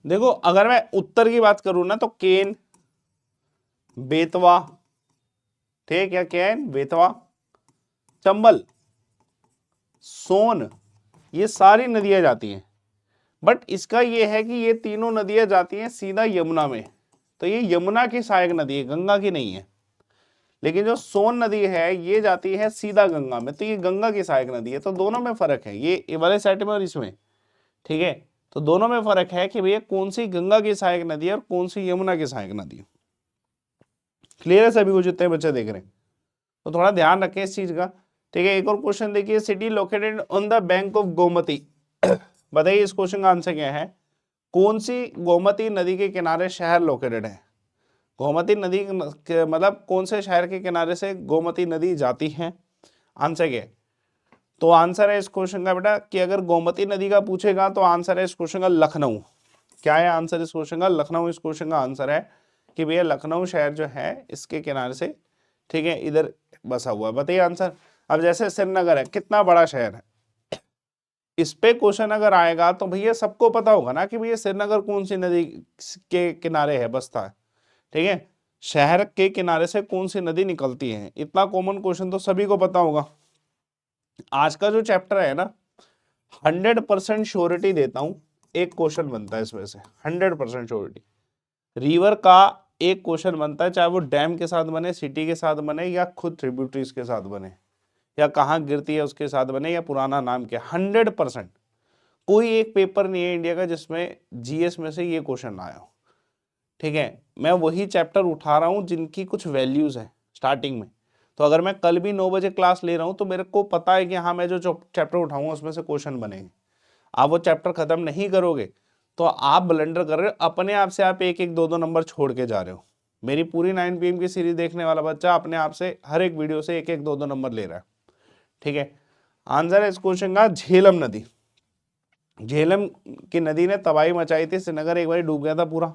देखो अगर मैं उत्तर की बात करूं ना तो केन, बेतवा, ठीक है, क्या केन, बेतवा, चंबल, सोन, ये सारी नदियां जाती हैं। बट इसका ये है कि ये तीनों नदियां जाती हैं सीधा यमुना में, तो ये यमुना की सहायक नदी है, गंगा की नहीं है। लेकिन जो सोन नदी है ये जाती है सीधा गंगा में, तो ये गंगा की सहायक नदी है। तो दोनों में फर्क है, ये वाले सेट में और इसमें। ठीक है, तो दोनों में फर्क है कि भैया कौन सी गंगा की सहायक नदी है और कौन सी यमुना की सहायक नदी है। क्लियर है सभी को, जितने बच्चे देख रहे हैं? तो थोड़ा ध्यान रखें इस चीज का। ठीक है, एक और क्वेश्चन देखिए, city located on the bank of Gomti. बताइए इस क्वेश्चन का आंसर क्या है? कौन सी गोमती नदी के किनारे शहर लोकेटेड है? गोमती नदी मतलब कौन से शहर के किनारे से गोमती नदी जाती है? आंसर क्या है? तो आंसर है इस क्वेश्चन का बेटा कि अगर गोमती नदी का पूछेगा तो आंसर है इस क्वेश्चन का लखनऊ। क्या है आंसर इस क्वेश्चन का? लखनऊ इस क्वेश्चन का आंसर है कि भैया लखनऊ शहर जो है इसके किनारे से, ठीक है, इधर बसा हुआ है। बताइए आंसर। अब जैसे श्रीनगर है, कितना बड़ा शहर है, इस पे क्वेश्चन अगर आएगा तो भैया सबको पता होगा ना कि भैया श्रीनगर कौन सी नदी के किनारे है, बसता है। ठीक है, शहर के किनारे से कौन सी नदी निकलती है, इतना कॉमन क्वेश्चन तो सभी को पता होगा। आज का जो चैप्टर है ना, 100% श्योरिटी देता हूं एक क्वेश्चन बनता है इसमें से, 100% श्योरिटी। रिवर का एक क्वेश्चन बनता है, चाहे वो डैम के साथ बने, सिटी के साथ बने, या खुद ट्रिब्यूटरीज के साथ बने, या कहाँ गिरती है उसके साथ बने, या पुराना नाम क्या। 100% कोई एक पेपर नहीं है इंडिया का जिसमें जीएस में से ये क्वेश्चन आया हो। ठीक है, मैं वही चैप्टर उठा रहा हूँ जिनकी कुछ वैल्यूज है स्टार्टिंग में। तो अगर मैं कल भी 9 बजे क्लास ले रहा हूँ तो मेरे को पता है कि हाँ मैं जो चैप्टर उठाऊंगा उसमें से क्वेश्चन बनेंगे। आप वो चैप्टर खत्म नहीं करोगे तो आप ब्लंडर कर रहे हो, अपने आप से आप एक एक दो दो नंबर छोड़ के जा रहे हो। मेरी पूरी 9 PM की सीरीज देखने वाला बच्चा अपने आप से हर एक वीडियो से एक एक दो दो नंबर ले रहा है। ठीक है, आंसर है इस क्वेश्चन का झेलम नदी। झेलम की नदी ने तबाही मचाई थी, श्रीनगर एक बार डूब गया था पूरा,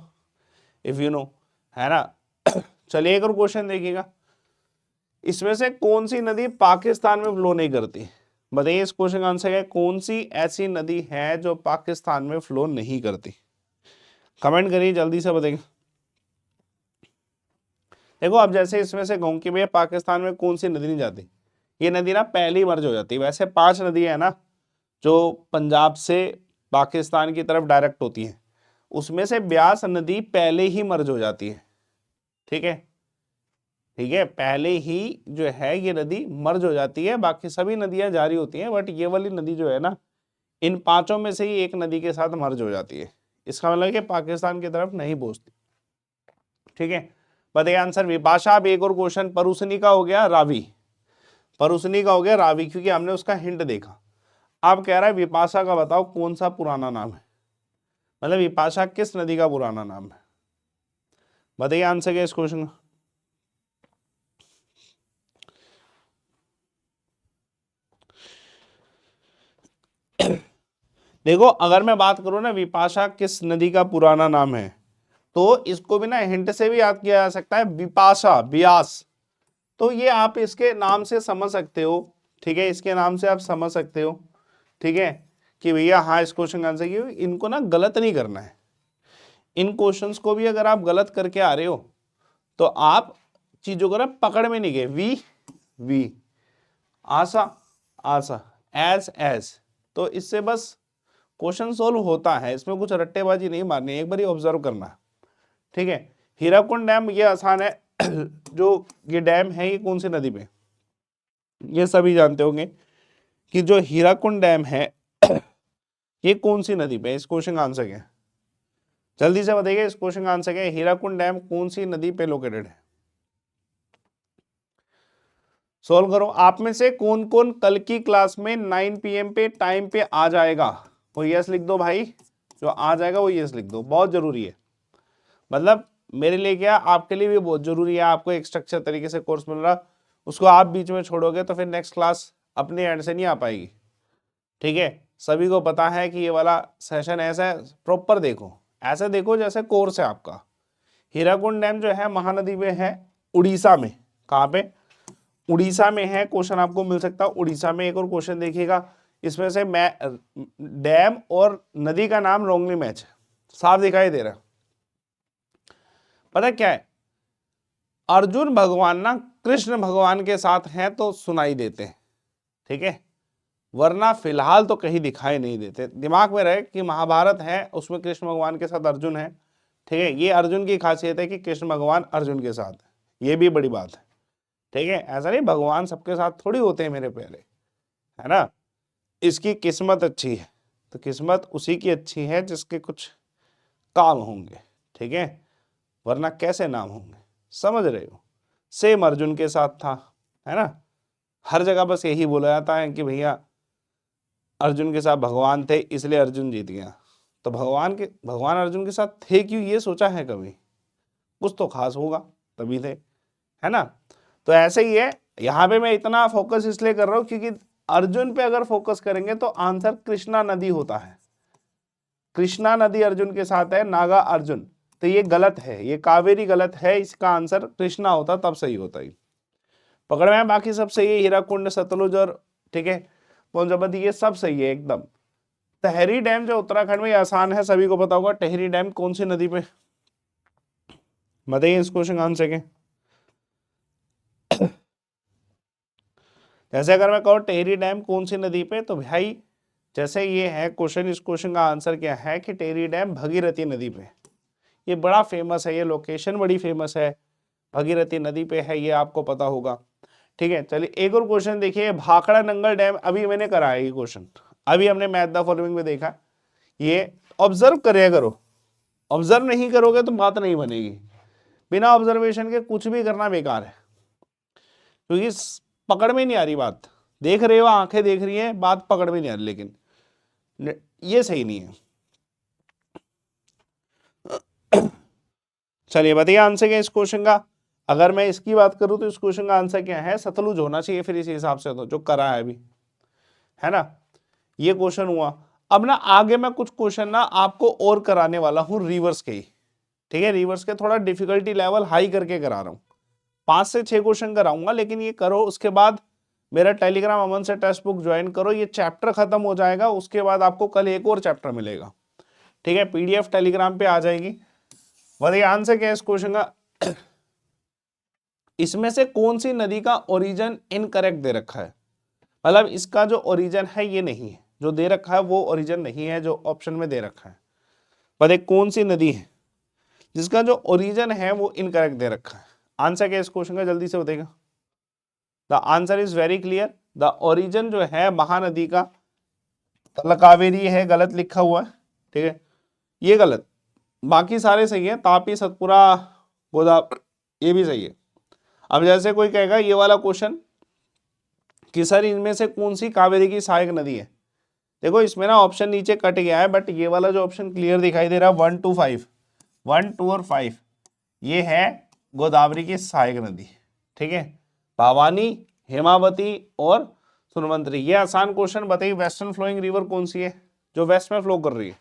इफ यू नो, है ना। चलिए एक और क्वेश्चन देखिएगा, इसमें से कौन सी नदी पाकिस्तान में फ्लो नहीं करती? बताइए इस क्वेश्चन का आंसर है, कौन सी ऐसी नदी है जो पाकिस्तान में फ्लो नहीं करती? कमेंट करिए जल्दी से बताइए। देखो अब जैसे इसमें से कहूं कि भैया पाकिस्तान में कौन सी नदी नहीं जाती, ये नदी ना पहले ही मर्ज हो जाती है। वैसे 5 नदियां है ना जो पंजाब से पाकिस्तान की तरफ डायरेक्ट होती हैं, उसमें से ब्यास नदी पहले ही मर्ज हो जाती है। ठीक है, ठीक है, पहले ही जो है ये नदी मर्ज हो जाती है, बाकी सभी नदियां जारी होती हैं, बट ये वाली नदी जो है ना इन 5 में से ही एक नदी के साथ मर्ज हो जाती है। इसका मतलब कि पाकिस्तान की तरफ नहीं पहुंचती। ठीक है, बताइए आंसर। विपाशा। अब एक और क्वेश्चन, परुसनी का हो गया रावी, परुसनी का हो गया रावी क्योंकि हमने उसका हिंट देखा। अब कह रहा है विपाशा का बताओ कौन सा पुराना नाम है, मतलब विपाशा किस नदी का पुराना नाम है? बताइए आंसर क्या इस क्वेश्चन का। देखो अगर मैं बात करूं ना विपाशा किस नदी का पुराना नाम है, तो इसको भी ना हिंट से भी याद किया जा सकता है, विपाशा, ब्यास। तो ये आप इसके नाम से समझ सकते हो। ठीक है, इसके नाम से आप समझ सकते हो, ठीक है, कि भैया हाँ इस क्वेश्चन का आंसर ये। इनको ना गलत नहीं करना है, इन क्वेश्चंस को भी अगर आप गलत करके आ रहे हो तो आप चीजों को ना पकड़ में नहीं गए, वी वी, आशा आशा, एज, तो इससे बस क्वेश्चन सोल्व होता है, इसमें कुछ रट्टेबाजी नहीं मारनी है, एक बार ऑब्जर्व करना। ठीक है, हीराकुंड डैम ये आसान है। जो ये डैम है ये कौन सी नदी पे, ये सभी जानते होंगे कि जो हीराकुंड डैम है ये कौन सी नदी पे है। इस क्वेश्चन का आंसर क्या है, जल्दी से बताइए, इस क्वेश्चन का आंसर क्या है, हीराकुंड डैम कौन सी नदी पे लोकेटेड है। सोल्व करो। आप में से कौन कौन कल की क्लास में 9 PM पे टाइम पे आ जाएगा, वो यस लिख दो भाई, जो आ जाएगा वो यस लिख दो, बहुत जरूरी है। मतलब मेरे लिए क्या, आपके लिए भी बहुत जरूरी है। आपको एक स्ट्रक्चर तरीके से कोर्स मिल रहा, उसको आप बीच में छोड़ोगे तो फिर नेक्स्ट क्लास अपने एंड से नहीं आ पाएगी। ठीक है, सभी को पता है कि ये वाला सेशन ऐसा है, प्रॉपर देखो, ऐसे देखो जैसे कोर्स है आपका। हीराकुंड डैम जो है महानदी में है, उड़ीसा में। कहाँ पे, उड़ीसा में है। क्वेश्चन आपको मिल सकता है उड़ीसा में। एक और क्वेश्चन देखिएगा, इसमें से मैं डैम और नदी का नाम रॉन्गली मैच है, साफ दिखाई दे रहा है। पता क्या है, अर्जुन भगवान ना कृष्ण भगवान के साथ हैं तो सुनाई देते हैं, ठीक है, वरना फिलहाल तो कहीं दिखाई नहीं देते। दिमाग में रहे कि महाभारत है, उसमें कृष्ण भगवान के साथ अर्जुन है, ठीक है, ये अर्जुन की खासियत है कि कृष्ण भगवान अर्जुन के साथ है, ये भी बड़ी बात है। ठीक है, ऐसा नहीं भगवान सबके साथ थोड़ी होते हैं मेरे प्यारे, है ना। इसकी किस्मत अच्छी है, तो किस्मत उसी की अच्छी है जिसके कुछ काम होंगे, ठीक है, वरना कैसे नाम होंगे, समझ रहे हो। सेम अर्जुन के साथ था, है ना। हर जगह बस यही बोला जाता है कि भैया अर्जुन के साथ भगवान थे इसलिए अर्जुन जीत गया। तो भगवान अर्जुन के साथ थे क्यों, ये सोचा है कभी, कुछ तो खास होगा तभी थे, है ना। तो ऐसे ही है, यहाँ पे मैं इतना फोकस इसलिए कर रहा हूँ क्योंकि अर्जुन पे अगर फोकस करेंगे तो आंसर कृष्णा नदी होता है। कृष्णा नदी अर्जुन के साथ है, नागा अर्जुन, तो ये गलत है, ये कावेरी गलत है, इसका आंसर कृष्णा होता तब सही होता है। पकड़ में, बाकी सब सही है, हीराकुंड, सतलुज और ठीक है पंजाबती, ये सब सही है एकदम। टेहरी डैम जो उत्तराखंड में, आसान है, सभी को पता होगा। टेहरी डैम कौन सी नदी पे, बताइए इस क्वेश्चन का आंसर क्या। जैसे अगर मैं कहूँ टेहरी डैम कौन सी नदी पे, तो भाई जैसे ये है क्वेश्चन, इस क्वेश्चन का आंसर क्या है कि टेहरी डैम भगीरथी नदी पे। ये बड़ा फेमस है, ये लोकेशन बड़ी फेमस है, भगीरथी नदी पे है, ये आपको पता होगा। ठीक है, चलिए एक और क्वेश्चन देखिए, भाखड़ा नंगल डैम, अभी मैंने करा है ये क्वेश्चन, अभी हमने मैथ द फॉलोइंग में देखा। ये ऑब्जर्व करेगा करो, ऑब्जर्व नहीं करोगे तो बात नहीं बनेगी, बिना ऑब्जर्वेशन के कुछ भी करना बेकार है, क्योंकि पकड़ में नहीं आ रही बात। देख रहे हो, आंखें देख रही हैं, बात पकड़ में नहीं आ रही, लेकिन ये सही नहीं है। चलिए बताइए आंसर क्या इस क्वेश्चन का। अगर मैं इसकी बात करूं तो इस क्वेश्चन का आंसर क्या है, सतलुज होना चाहिए फिर इसी हिसाब से, तो जो करा है अभी, है ना, ये क्वेश्चन हुआ। अब ना आगे मैं कुछ क्वेश्चन ना आपको और कराने वाला हूं रिवर्स के ही, ठीक है, रिवर्स के थोड़ा डिफिकल्टी लेवल हाई करके करा रहा हूं, 5 से 6 क्वेश्चन कराऊंगा, लेकिन ये करो, उसके बाद मेरा टेलीग्राम अमन से टेक्स्ट बुक ज्वाइन करो, ये चैप्टर खत्म हो जाएगा, उसके बाद आपको कल एक और चैप्टर मिलेगा, ठीक है, PDF टेलीग्राम पे आ जाएगी। बताइए आंसर क्या है इस क्वेश्चन का। इसमें से कौन सी नदी का ओरिजिन इनकरेक्ट दे रखा है, मतलब इसका जो ओरिजिन है ये नहीं है, जो दे रखा है वो ओरिजिन नहीं है, जो ऑप्शन में दे रखा है। बताइए कौन सी नदी है जिसका जो ओरिजिन है वो इनकरेक्ट दे रखा है। आंसर क्या है इस क्वेश्चन का, जल्दी से बताइएगा। The answer is very clear, the origin जो है महानदी का तलकावेरी है, गलत लिखा हुआ है, ठीक है, ये गलत, बाकी सारे सही है, तापी, सतपुरा, गोदावरी, ये भी सही है। अब जैसे कोई कहेगा ये वाला क्वेश्चन कि सर इनमें से कौन सी कावेरी की सहायक नदी है, देखो इसमें ना ऑप्शन नीचे कट गया है, बट ये वाला जो ऑप्शन क्लियर दिखाई दे रहा है 1 2 5, 1 2 और 5, ये है गोदावरी की सहायक नदी, ठीक है, पावानी, हेमावती और सुनवंतरी। ये आसान क्वेश्चन। बताइए वेस्टर्न फ्लोइंग रिवर कौन सी है जो वेस्ट में फ्लो कर रही है।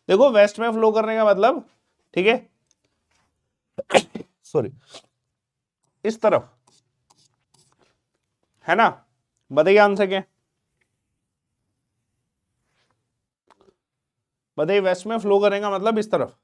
देखो वेस्ट में फ्लो करने का मतलब, ठीक है, सॉरी, इस तरफ, है ना। बताइए आंसर क्या, बताइए वेस्ट में फ्लो करेगा मतलब इस तरफ,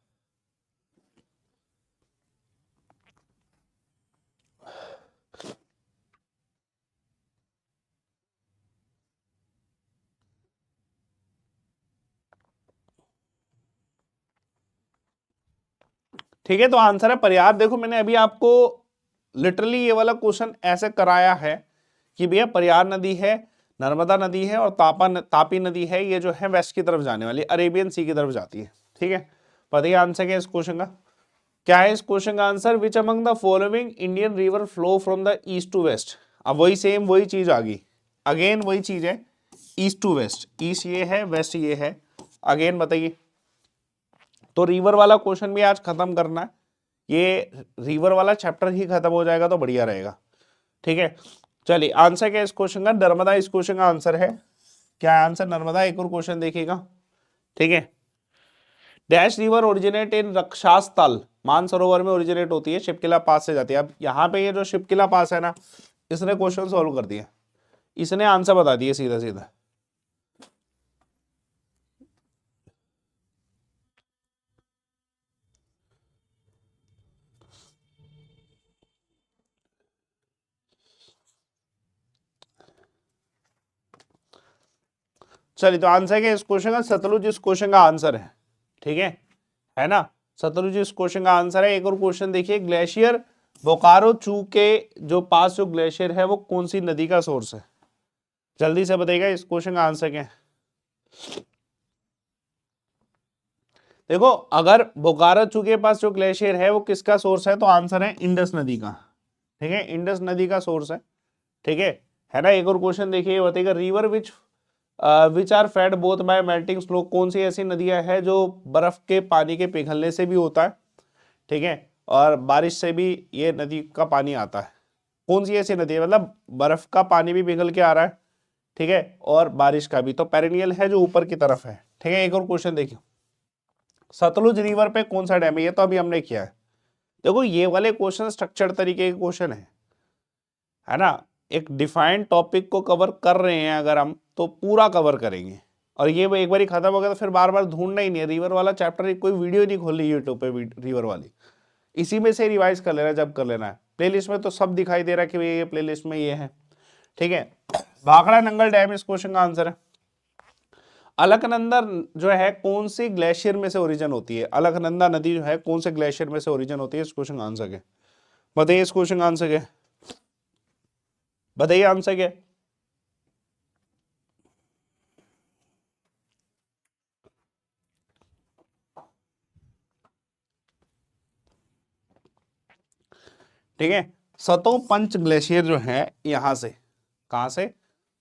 ठीक है, तो आंसर है प्रयार। देखो मैंने अभी आपको लिटरली ये वाला क्वेश्चन ऐसे कराया है कि भैया प्रयार नदी है, नर्मदा नदी है और तापी नदी है, ये जो है वेस्ट की तरफ जाने वाली, अरेबियन सी की तरफ जाती है। ठीक है, पता ही आंसर क्या है इस क्वेश्चन का, क्या है इस क्वेश्चन का answer, which among the following Indian river flow from the east to west. अब वही सेम वही चीज आ गई, अगेन वही चीज है, ईस्ट टू वेस्ट, ईस्ट ये है वेस्ट ये है, अगेन बताइए। तो रिवर वाला क्वेश्चन भी आज खत्म करना है, ये रिवर वाला चैप्टर ही खत्म हो जाएगा तो बढ़िया रहेगा। ठीक है, चलिए आंसर क्या है इस क्वेश्चन का, नर्मदा इस क्वेश्चन का आंसर है। क्या है आंसर, नर्मदा। एक और क्वेश्चन देखिएगा, ठीक है। Dash river originate in Rakshastal, Mansarovar में ओरिजिनेट होती है, शिपकिला पास से जाती है। अब यहाँ पे ये जो शिपकिला पास है ना, इसने क्वेश्चन सॉल्व कर दिया, इसने आंसर बता दिया सीधा सीधा। चलिए तो आंसर क्या है इस क्वेश्चन का, सतलुज इस क्वेश्चन का आंसर है। ठीक है ना, सतलुज इस क्वेश्चन का आंसर है। एक और क्वेश्चन देखिए, ग्लेशियर बोकारो चू के जो पास जो ग्लेशियर है वो कौन सी नदी का सोर्स है, जल्दी से बताइएगा इस क्वेश्चन का आंसर क्या है। देखो अगर बोकारो चू के पास जो ग्लेशियर है वो किसका सोर्स है, तो आंसर है इंडस नदी का। ठीक है, इंडस नदी का सोर्स है। ठीक है ना। एक और क्वेश्चन देखिए, बताइएगा river which are fed both by melting snow, कौन सी ऐसी नदियां है जो बर्फ के पानी के पिघलने से भी होता है, ठीक है, और बारिश से भी ये नदी का पानी आता है। कौन सी ऐसी नदी है, मतलब बर्फ का पानी भी पिघल के आ रहा है, ठीक है, और बारिश का भी, तो पेरिनियल है जो ऊपर की तरफ है। ठीक है, एक और क्वेश्चन देखिए, सतलुज रिवर पे कौन सा डैम है, ये तो अभी हमने किया है। देखो ये वाले क्वेश्चन स्ट्रक्चर्ड तरीके के क्वेश्चन है ना, एक डिफाइंड टॉपिक को कवर कर रहे हैं अगर हम, तो पूरा कवर करेंगे, और ये एक बार खत्म हो गया तो फिर बार बार ढूंढना ही नहीं है। रिवर वाला चैप्टर कोई वीडियो नहीं खोल रही यूट्यूब पे रिवर वाली, इसी में से रिवाइज कर लेना जब कर लेना है। प्लेलिस्ट में तो सब दिखाई दे रहा है कि ये प्लेलिस्ट में ये है। ठीक है, भाखड़ा नंगल डैम इस क्वेश्चन का आंसर है। अलकनंदा जो है कौन सी ग्लेशियर में से ओरिजिन होती है, अलकनंदा नदी जो है कौन से ग्लेशियर में से ओरिजिन होती है, इस क्वेश्चन का आंसर क्या, बताइए इस क्वेश्चन का आंसर क्या, बताइए आंसर क्या। ठीक है, सतो पंच ग्लेशियर जो है यहां से, कहां से,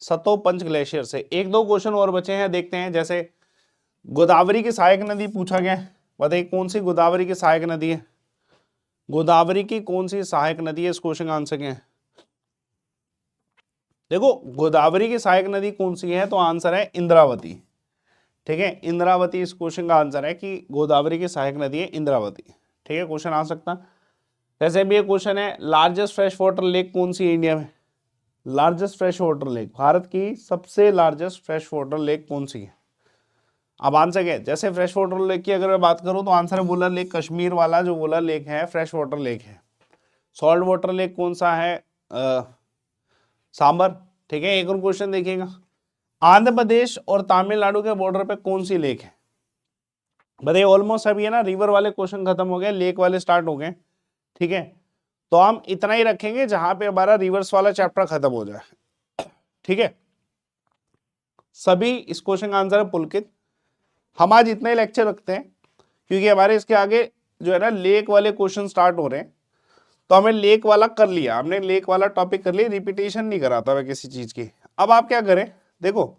सतो पंच ग्लेशियर से। एक दो क्वेश्चन और बचे हैं, देखते हैं। जैसे गोदावरी की सहायक नदी पूछा गया, बताइए कौन सी गोदावरी की सहायक नदी है, गोदावरी की कौन सी सहायक नदी है, इस क्वेश्चन का आंसर क्या है। देखो गोदावरी की सहायक नदी कौन सी है, तो आंसर है इंद्रावती। ठीक है, इंद्रावती इस क्वेश्चन का आंसर है कि गोदावरी की सहायक नदी है इंद्रावती। ठीक है, क्वेश्चन आ सकता है। जैसे भी एक क्वेश्चन है, लार्जेस्ट फ्रेश वाटर लेक कौन सी है इंडिया में, largest fresh water lake, Bharat की सबसे लार्जेस्ट फ्रेश वाटर लेक कौन सी है। अब आंसर क्या है, जैसे फ्रेश वाटर लेक की अगर मैं बात करूं तो आंसर है वुलर लेक, कश्मीर वाला जो वुलर लेक है फ्रेश वाटर लेक है। सॉल्ट वाटर लेक कौन सा है, सांबर। ठीक है, एक और क्वेश्चन देखिएगा, आंध्र प्रदेश और तमिलनाडु के बॉर्डर पे कौन सी लेक है, बताइए। ऑलमोस्ट अभी है ना, रिवर वाले क्वेश्चन खत्म हो गए, लेक वाले स्टार्ट हो गए। ठीक है, तो हम इतना ही रखेंगे जहां पे हमारा रिवर्स वाला चैप्टर खत्म हो जाए। ठीक है, सभी इस क्वेश्चन का आंसर है पुलकित। हम आज इतना ही लेक्चर रखते हैं क्योंकि हमारे इसके आगे जो है ना लेक वाले क्वेश्चन स्टार्ट हो रहे हैं, तो हमें लेक वाला कर लिया, हमने लेक वाला टॉपिक कर लिया, रिपीटेशन नहीं कराता मैं किसी चीज की। अब आप क्या करें, देखो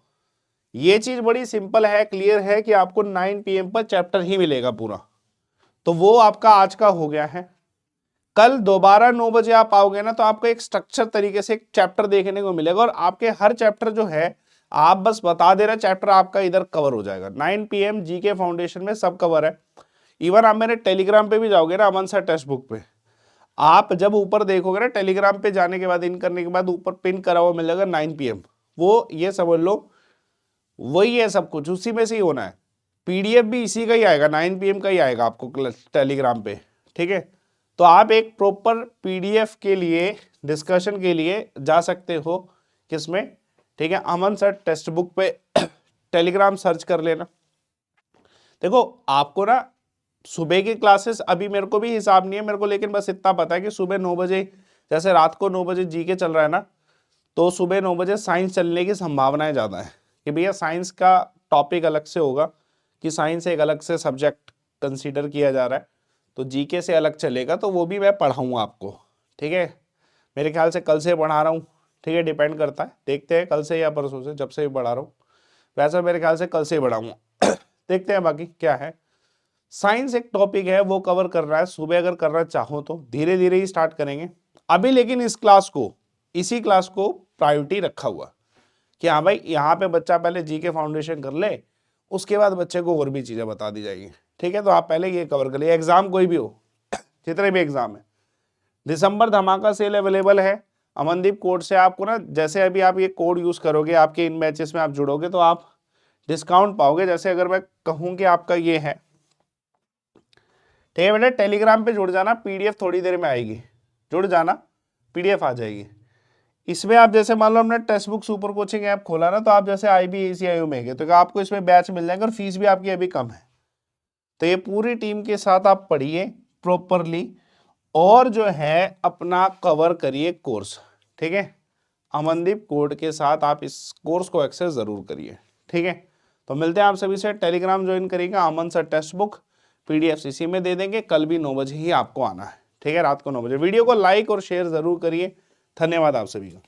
ये चीज बड़ी सिंपल है, क्लियर है कि आपको 9 PM पर चैप्टर ही मिलेगा पूरा, तो वो आपका आज का हो गया है। कल दोबारा 9 बजे आप आओगे ना, तो आपको एक स्ट्रक्चर तरीके से एक चैप्टर देखने को मिलेगा, और आपके हर चैप्टर जो है आप बस बता दे रहे, चैप्टर आपका इधर कवर हो जाएगा। 9 PM जीके फाउंडेशन में सब कवर है। इवन आप मेरे टेलीग्राम पे भी जाओगे ना, अमन सर टेक्स्ट बुक पे, आप जब ऊपर देखोगे ना टेलीग्राम पे जाने के बाद, इन करने के बाद ऊपर पिन करा हुआ मिल जाएगा 9 PM, वो ये समझ लो वही है, सब कुछ उसी में से ही होना है। PDF भी इसी का ही आएगा, 9 PM का ही आएगा आपको टेलीग्राम पे। ठीक है, तो आप एक प्रॉपर PDF के लिए, डिस्कशन के लिए जा सकते हो किसमें, ठीक है, अमन सर टेक्स्ट बुक पे टेलीग्राम सर्च कर लेना। देखो आपको ना सुबह की क्लासेस अभी मेरे को भी हिसाब नहीं है मेरे को, लेकिन बस इतना पता है कि सुबह 9 बजे, जैसे रात को 9 बजे जीके चल रहा है ना, तो सुबह 9 बजे साइंस चलने की संभावनाएं ज़्यादा है कि भैया साइंस का टॉपिक अलग से होगा, कि साइंस एक अलग से सब्जेक्ट कंसीडर किया जा रहा है, तो जीके से अलग चलेगा, तो वो भी मैं पढ़ाऊँगा आपको। ठीक है, मेरे ख्याल से कल से पढ़ा रहा हूँ। ठीक है, डिपेंड करता है, देखते हैं कल से या परसों से, जब से भी पढ़ा रहा हूँ। वैसे मेरे ख्याल से कल से ही पढ़ाऊँगा। देखते हैं बाकी क्या है। साइंस एक टॉपिक है वो कवर कर रहा है, सुबह अगर करना चाहो तो धीरे धीरे ही स्टार्ट करेंगे अभी, लेकिन इस क्लास को, इसी क्लास को प्रायोरिटी रखा हुआ कि हाँ भाई यहाँ पे बच्चा पहले जी के फाउंडेशन कर ले, उसके बाद बच्चे को और भी चीज़ें बता दी जाएगी। ठीक है, तो आप पहले ये कवर कर लिए, एग्जाम कोई भी हो, जितने भी एग्जाम है। दिसंबर धमाका सेल अवेलेबल है अमनदीप कोड से। आपको ना, जैसे अभी आप ये कोड यूज करोगे, आपके इन बैचेस में आप जुड़ोगे तो आप डिस्काउंट पाओगे। जैसे अगर मैं कहूँ कि आपका ये है, ठीक है बेटा, टेलीग्राम पे जुड़ जाना, पीडीएफ थोड़ी देर में आएगी, जुड़ जाना, पीडीएफ आ जाएगी। इसमें आप जैसे मान लो हमने text book super coaching app खोला ना, तो आप जैसे IBACIU में गए तो आपको इसमें बैच मिल जाएंगे और फीस भी आपकी अभी कम है। तो ये पूरी टीम के साथ आप पढ़िए प्रॉपरली और जो है अपना कवर करिए कोर्स। ठीक है, अमनदीप कोड के साथ आप इस कोर्स को एक्सेस जरूर करिए। ठीक है, तो मिलते हैं आप सभी से। टेलीग्राम ज्वाइन करिएगा, अमन सर टेक्स्ट बुक PDF इसी में दे देंगे। कल भी 9 बजे ही आपको आना है। ठीक है, रात को 9 बजे। वीडियो को लाइक और शेयर जरूर करिए। धन्यवाद आप सभी का।